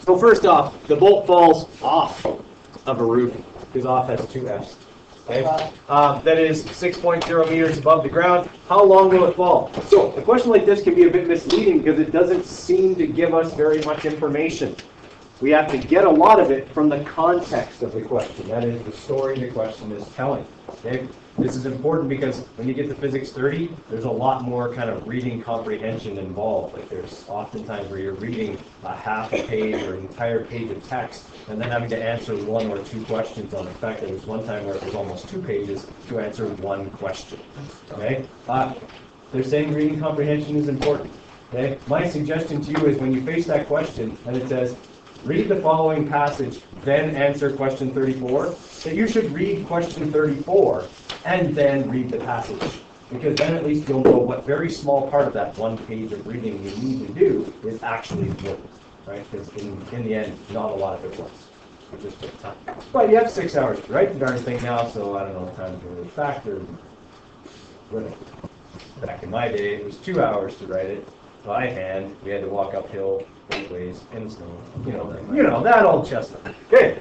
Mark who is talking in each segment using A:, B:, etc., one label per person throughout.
A: So first off, the bolt falls off of a roof, because off has two F's. Okay? That is 6.0 meters above the ground. How long will it fall? So a question like this can be a bit misleading because it doesn't seem to give us very much information. We have to get a lot of it from the context of the question. That is the story the question is telling. Okay? This is important because when you get to Physics 30, there's a lot more kind of reading comprehension involved. Like there's oftentimes where you're reading a half a page or an entire page of text and then having to answer one or two questions on it. In fact, there was one time where it was almost 2 pages to answer one question. Okay? They're saying reading comprehension is important. Okay? My suggestion to you is when you face that question and it says, read the following passage, then answer question 34, that you should read question 34 and then read the passage. Because then at least you'll know what very small part of that 1 page of reading you need to do is actually important. Right? Because in the end, not a lot of it works. It just takes time. But you have 6 hours to write the darn thing now, so I don't know what time to really factor. Back in my day, it was 2 hours to write it by hand. We had to walk uphill both ways in the snow. You know that old chestnut. Okay.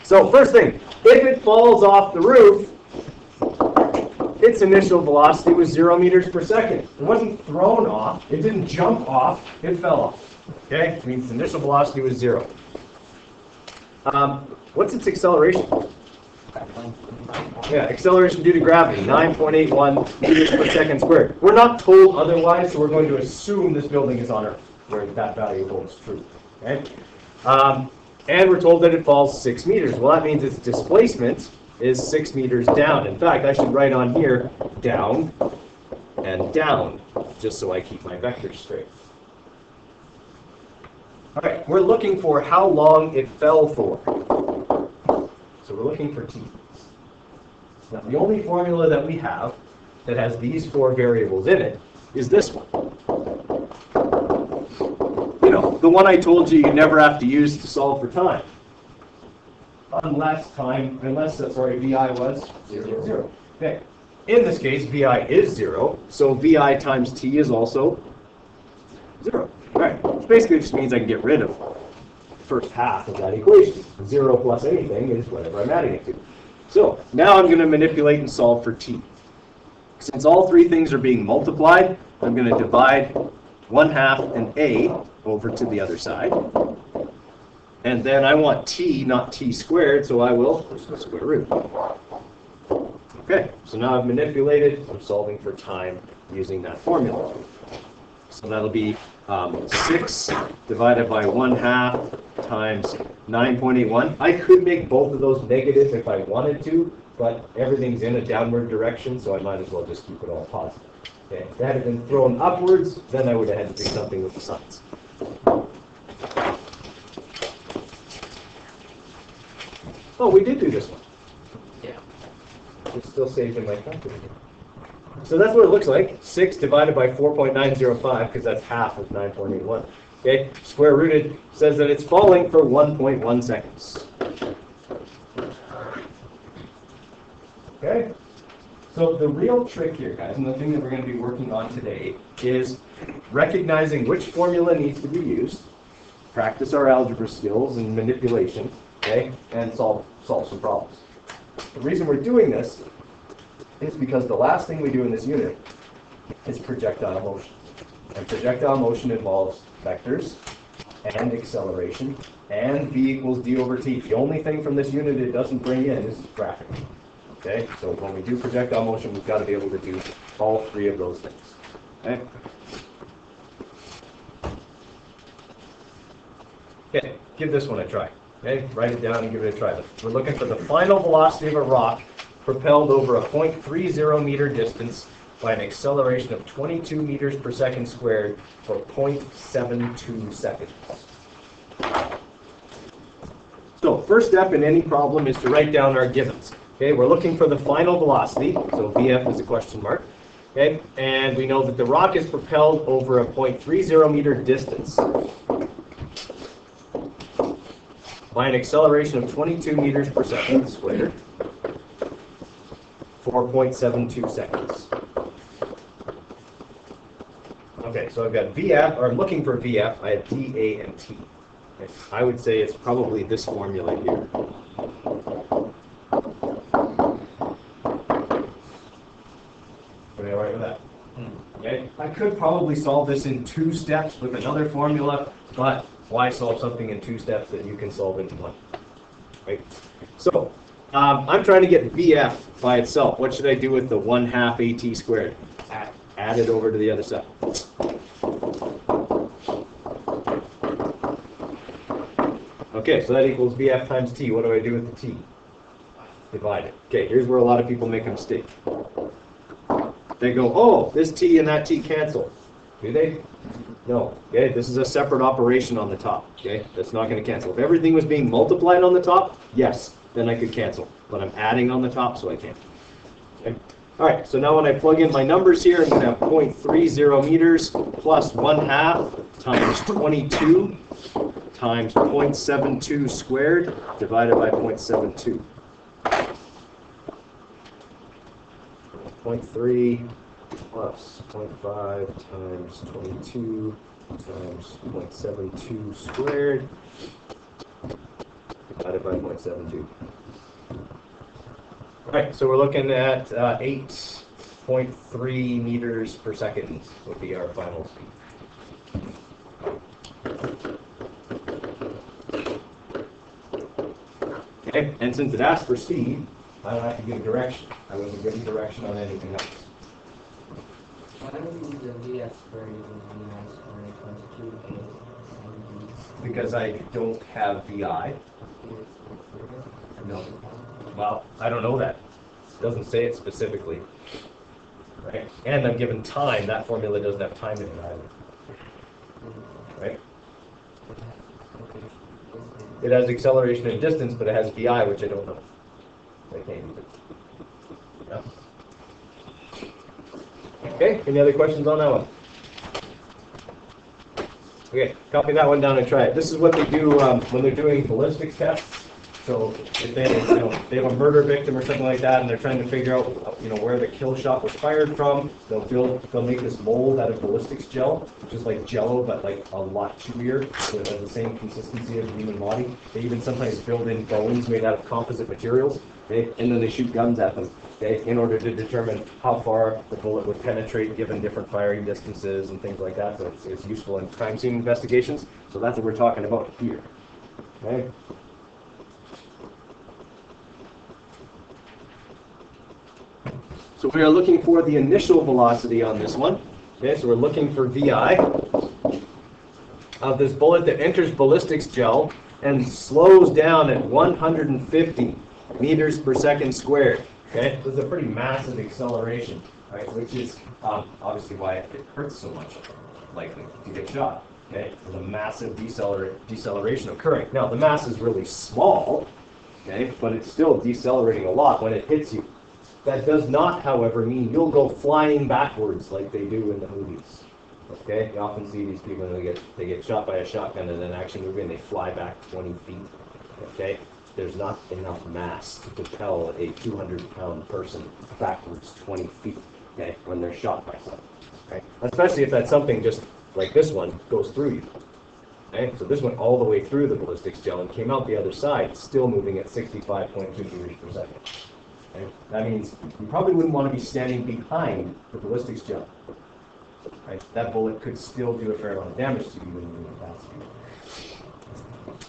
A: So first thing, if it falls off the roof, its initial velocity was 0 meters per second. It wasn't thrown off. It didn't jump off. It fell off. Okay? It means the initial velocity was 0. What's its acceleration? Yeah, acceleration due to gravity, 9.81 meters per second squared. We're not told otherwise, so we're going to assume this building is on Earth, where that value holds true. Okay? And we're told that it falls 6 meters. Well, that means its displacement is 6 meters down. In fact, I should write on here down and down, just so I keep my vectors straight. All right, we're looking for how long it fell for. So we're looking for t. Now, the only formula that we have that has these 4 variables in it is this one. You know, the one I told you you never have to use to solve for time. Unless VI was 0, 0. Okay. In this case, VI is 0, so VI times t is also 0. All right. Which basically just means I can get rid of the first half of that equation. 0 plus anything is whatever I'm adding it to. So now I'm going to manipulate and solve for t. Since all 3 things are being multiplied, I'm going to divide 1/2 and a over to the other side. And then I want t, not t squared, so I will square root. Okay, so now I've manipulated. I'm solving for time using that formula. So that'll be 6 divided by 1/2 times 9.81. I could make both of those negative if I wanted to, but everything's in a downward direction, so I might as well just keep it all positive. Okay, if that had been thrown upwards, then I would have had to do something with the signs. Oh, we did do this one. Yeah. It's still saved in my calculator. So that's what it looks like. 6 divided by 4.905, because that's half of 9.81. Okay, square rooted says that it's falling for 1.1 seconds. Okay, so the real trick here, guys, and the thing that we're going to be working on today is recognizing which formula needs to be used, practice our algebra skills and manipulation, okay, and solve some problems. The reason we're doing this is because the last thing we do in this unit is projectile motion. And projectile motion involves vectors and acceleration and v equals d over t. The only thing from this unit it doesn't bring in is graphic. Okay, so when we do projectile motion, we've got to be able to do all 3 of those things. Okay. Okay, give this one a try. Okay, write it down and give it a try. We're looking for the final velocity of a rock propelled over a 0.30 meter distance by an acceleration of 22 meters per second squared for 0.72 seconds. So first step in any problem is to write down our givens. Okay, we're looking for the final velocity, so VF is a question mark. Okay, and we know that the rock is propelled over a 0.30 meter distance by an acceleration of 22 meters per second squared for 0.72 seconds. Okay, so I've got VF, or I'm looking for VF. I have D, A, and T. Okay. I would say it's probably this formula here. Are you all right with that? Okay. I could probably solve this in 2 steps with another formula, but why solve something in 2 steps that you can solve in 1? Right? So, I'm trying to get VF by itself. What should I do with the 1/2 AT squared? Add it over to the other side. Okay, so that equals VF times T. What do I do with the T? Divide it. Okay, here's where a lot of people make a mistake. They go, oh, this T and that T cancel. Do they? No. Okay, this is a separate operation on the top. Okay, that's not going to cancel. If everything was being multiplied on the top, yes, then I could cancel. But I'm adding on the top, so I can't. Okay. All right, so now when I plug in my numbers here, I'm going to have 0.30 meters plus 1/2 times 22 times 0.72 squared divided by 0.72. 0.3 plus 0.5 times 22 times 0.72 squared divided by 0.72. All right, so we're looking at 8.3 meters per second would be our final speed. Okay, and since it asked for speed, I don't have to give direction. I wasn't giving direction on anything else.
B: Why don't we use the VF squared equals VI squared equals 2A?
A: Because I don't have VI. No. Well, I don't know that. It doesn't say it specifically. Right? And I'm given time. That formula doesn't have time in it either. Right? It has acceleration and distance, but it has VI, which I don't know. I can't use it. Yeah. Okay, any other questions on that one? Okay, copy that one down and try it. This is what they do when they're doing ballistics tests. So if they, they have a murder victim or something like that, and they're trying to figure out, where the kill shot was fired from, they'll make this mold out of ballistics gel, which is like Jello, but like a lot chewier, so it has the same consistency as the human body. They even sometimes build in bones made out of composite materials, okay? And then they shoot guns at them, okay, in order to determine how far the bullet would penetrate given different firing distances and things like that. So it's useful in crime scene investigations. So that's what we're talking about here. Okay. So we are looking for the initial velocity on this one. Okay, so we're looking for VI of this bullet that enters ballistics gel and slows down at 150 meters per second squared. Okay, this is a pretty massive acceleration, right? Which is obviously why it hurts so much, likely to get shot. Okay, there's a massive deceleration occurring. Now the mass is really small, okay, but it's still decelerating a lot when it hits you. That does not, however, mean you'll go flying backwards like they do in the movies. Okay, you often see these people they get shot by a shotgun in an action movie and they fly back 20 feet. Okay, there's not enough mass to propel a 200-pound person backwards 20 feet. Okay, when they're shot by something. Okay, especially if that something just like this one goes through you. Okay, so this went all the way through the ballistics gel and came out the other side, still moving at 65.2 meters per second. Okay? That means you probably wouldn't want to be standing behind the ballistics gel. Right? That bullet could still do a fair amount of damage to you when you're moving fast.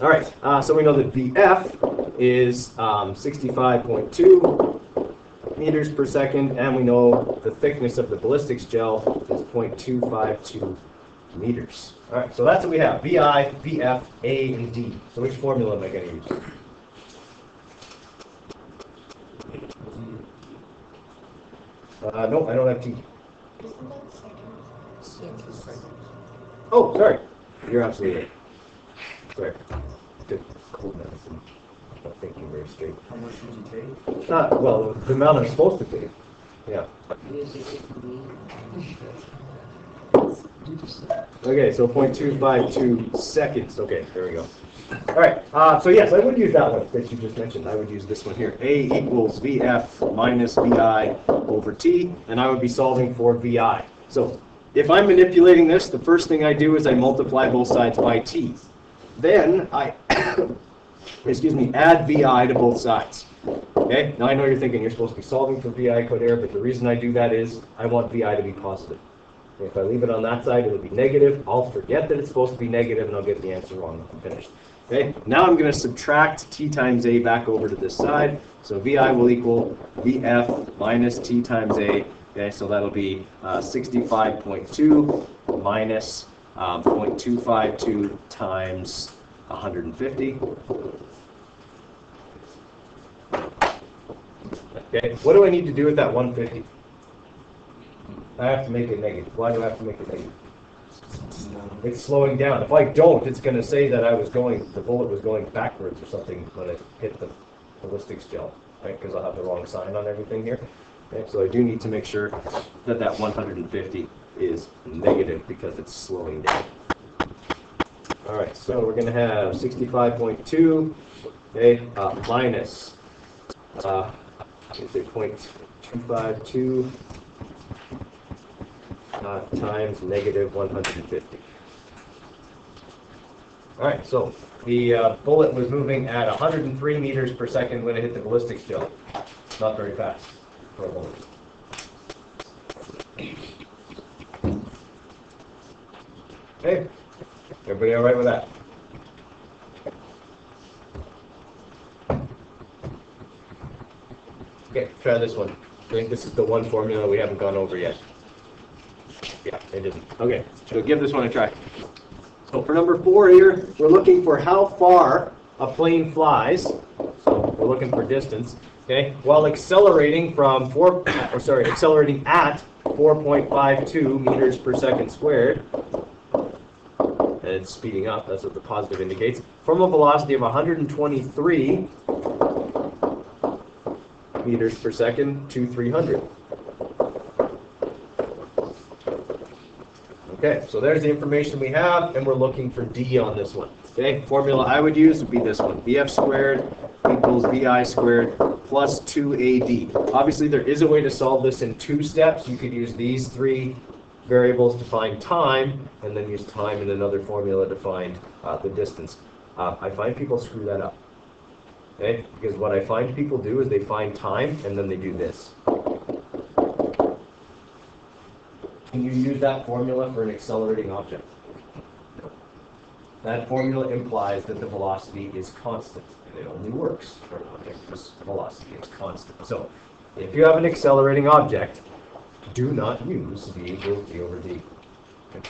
A: All right, so we know that VF is 65.2 meters per second, and we know the thickness of the ballistics gel is 0.252 meters. All right, so that's what we have: VI, VF, A, and D. So which formula am I going to use? No, I don't have T. Oh, sorry. You're absolutely right. Sorry. Good cold medicine. Not thinking very straight.
B: How much did you take?
A: Well, the amount I'm supposed to take. Yeah. Okay, so 0.252 seconds. Okay, there we go. All right, so yes, I would use that one that you just mentioned. I would use this one here. A equals VF minus VI over T, and I would be solving for VI. So if I'm manipulating this, the first thing I do is I multiply both sides by T. then I, excuse me, add VI to both sides. Okay, now I know you're thinking you're supposed to be solving for VI code error, but the reason I do that is I want VI to be positive. If I leave it on that side, it'll be negative. I'll forget that it's supposed to be negative, and I'll get the answer wrong when I'm finished. Okay, now I'm going to subtract t times a back over to this side. So VI will equal VF minus t times a. Okay, so that'll be 65.2 minus 0.252 times 150. Okay, what do I need to do with that 150? I have to make it negative. Why do I have to make it negative? It's slowing down. If I don't, it's going to say that the bullet was going backwards or something when it hit the ballistics gel, right? Because I'll have the wrong sign on everything here. Okay, so I do need to make sure that that 150 is negative because it's slowing down. All right, so we're going to have 65.2, okay, minus 0.252 times negative 150. All right, so the bullet was moving at 103 meters per second when it hit the ballistics gel. Not very fast for a bullet. Okay, everybody all right with that? Okay, try this one. Okay, this is the one formula we haven't gone over yet. Yeah, I didn't. Okay, so give this one a try. So for number 4 here, we're looking for how far a plane flies. So we're looking for distance. Okay, while accelerating accelerating at 4.52 meters per second squared, and it's speeding up. That's what the positive indicates. From a velocity of 123 meters per second to 300. Okay, so there's the information we have, and we're looking for D on this one. Okay, formula I would use would be this one. VF squared equals VI squared plus 2AD. Obviously, there is a way to solve this in 2 steps. You could use these 3 variables to find time, and then use time in another formula to find the distance. I find people screw that up. Okay, because what I find people do is they find time, and then they do this. Can you use that formula for an accelerating object? That formula implies that the velocity is constant, and it only works for an object whose velocity is constant. So, if you have an accelerating object, do not use V equals D over D. Okay.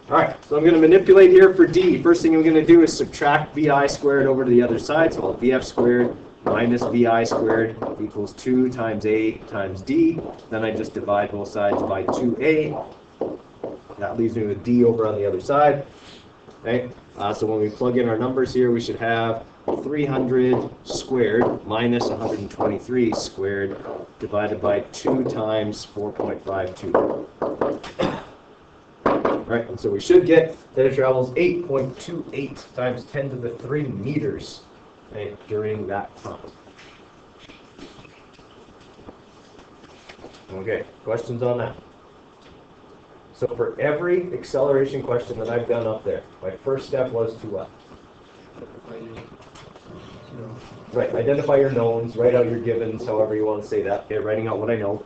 A: All right, so I'm going to manipulate here for D. First thing I'm going to do is subtract VI squared over to the other side. So I'll have VF squared minus VI squared equals 2 times A times D. Then I just divide both sides by 2A. That leaves me with D over on the other side. Okay, so when we plug in our numbers here, we should have 300 squared minus 123 squared divided by 2 times 4.52. Right, and so we should get that it travels 8.28 times 10 to the 3 meters, right, during that time. Okay, questions on that? So for every acceleration question that I've done up there, my first step was to what? Right, identify your knowns, write out your givens, however you want to say that. Okay, writing out what I know.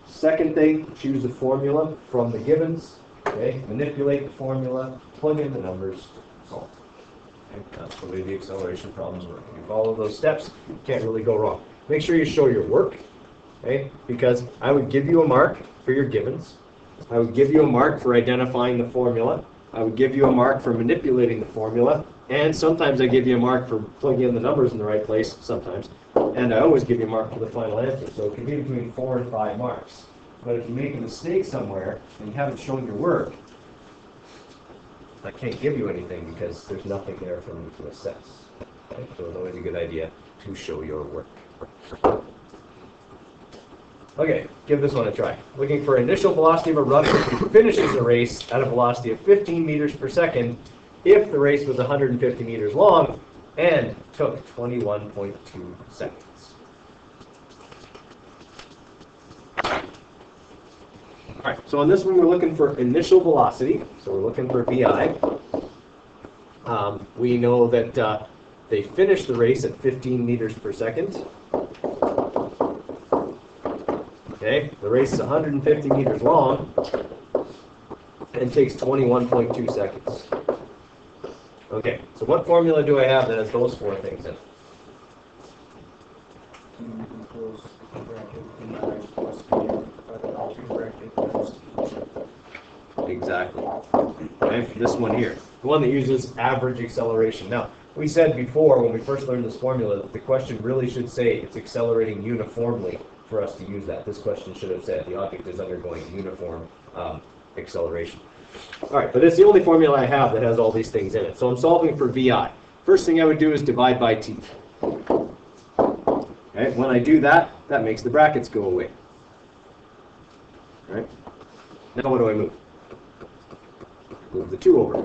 A: Second thing, choose a formula from the givens. Okay, manipulate the formula, plug in the numbers, solve. Okay, that's the way the acceleration problems work. If you follow those steps, you can't really go wrong. Make sure you show your work, okay? Because I would give you a mark for your givens. I would give you a mark for identifying the formula. I would give you a mark for manipulating the formula. And sometimes I give you a mark for plugging in the numbers in the right place, sometimes. And I always give you a mark for the final answer. So it can be between 4 and 5 marks. But if you make a mistake somewhere and you haven't shown your work, I can't give you anything because there's nothing there for me to assess. Okay? So it's always a good idea to show your work. Okay, give this one a try. Looking for initial velocity of a runner who finishes a race at a velocity of 15 meters per second if the race was 150 meters long and took 21.2 seconds. All right, so on this one we're looking for initial velocity, so we're looking for VI. We know that they finished the race at 15 meters per second. Okay, the race is 150 meters long and takes 21.2 seconds. Okay, so what formula do I have that has those four things in it? Exactly. Okay, this one here, the one that uses average acceleration. Now, we said before when we first learned this formula that the question really should say it's accelerating uniformly for us to use that. This question should have said the object is undergoing uniform acceleration. All right, but it's the only formula I have that has all these things in it. So I'm solving for VI. First thing I would do is divide by t. Okay, when I do that, that makes the brackets go away. All right. Now what do I move? Move the 2 over.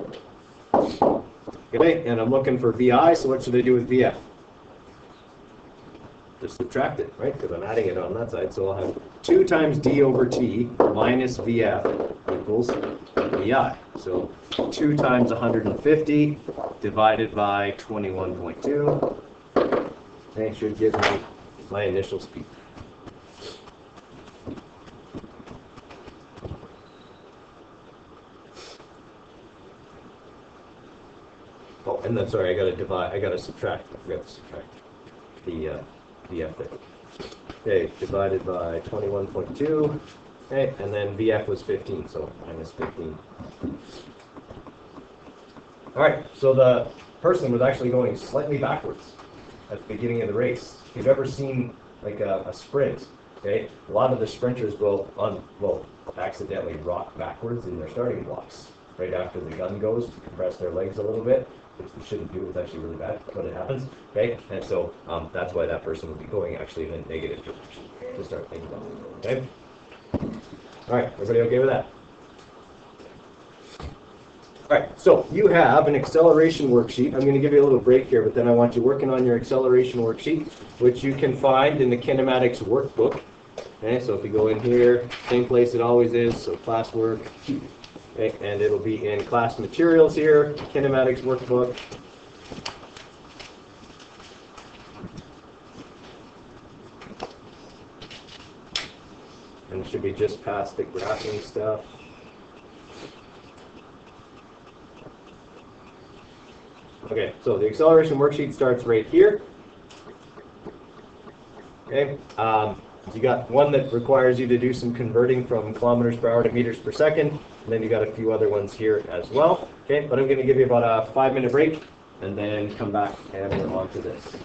A: Okay, and I'm looking for VI, so what should I do with VF? Just subtract it, right? Because I'm adding it on that side, so I'll have 2 times d over t minus VF equals VI. So 2 times 150 divided by 21.2. That should give me my initial speed. Oh, and then sorry, I gotta subtract. I forgot to subtract the VF there. Okay, divided by 21.2. Okay, and then VF was 15, so minus 15. All right, so the person was actually going slightly backwards at the beginning of the race. If you've ever seen like a sprint, okay, a lot of the sprinters will accidentally rock backwards in their starting blocks right after the gun goes to compress their legs a little bit, which we shouldn't do. It's actually really bad, but it happens. Okay, and so that's why that person would be going actually in a negative direction to start thinking about it. Okay. All right, everybody okay with that? All right, so you have an acceleration worksheet. I'm going to give you a little break here, but then I want you working on your acceleration worksheet, which you can find in the kinematics workbook. Okay, so if you go in here, same place it always is, so classwork, okay, and it'll be in class materials here, kinematics workbook. And it should be just past the graphing stuff. Okay, so the acceleration worksheet starts right here. Okay, you got one that requires you to do some converting from kilometers per hour to meters per second, and then you got a few other ones here as well. Okay, but I'm going to give you about a 5-minute break, and then come back and we're on to this.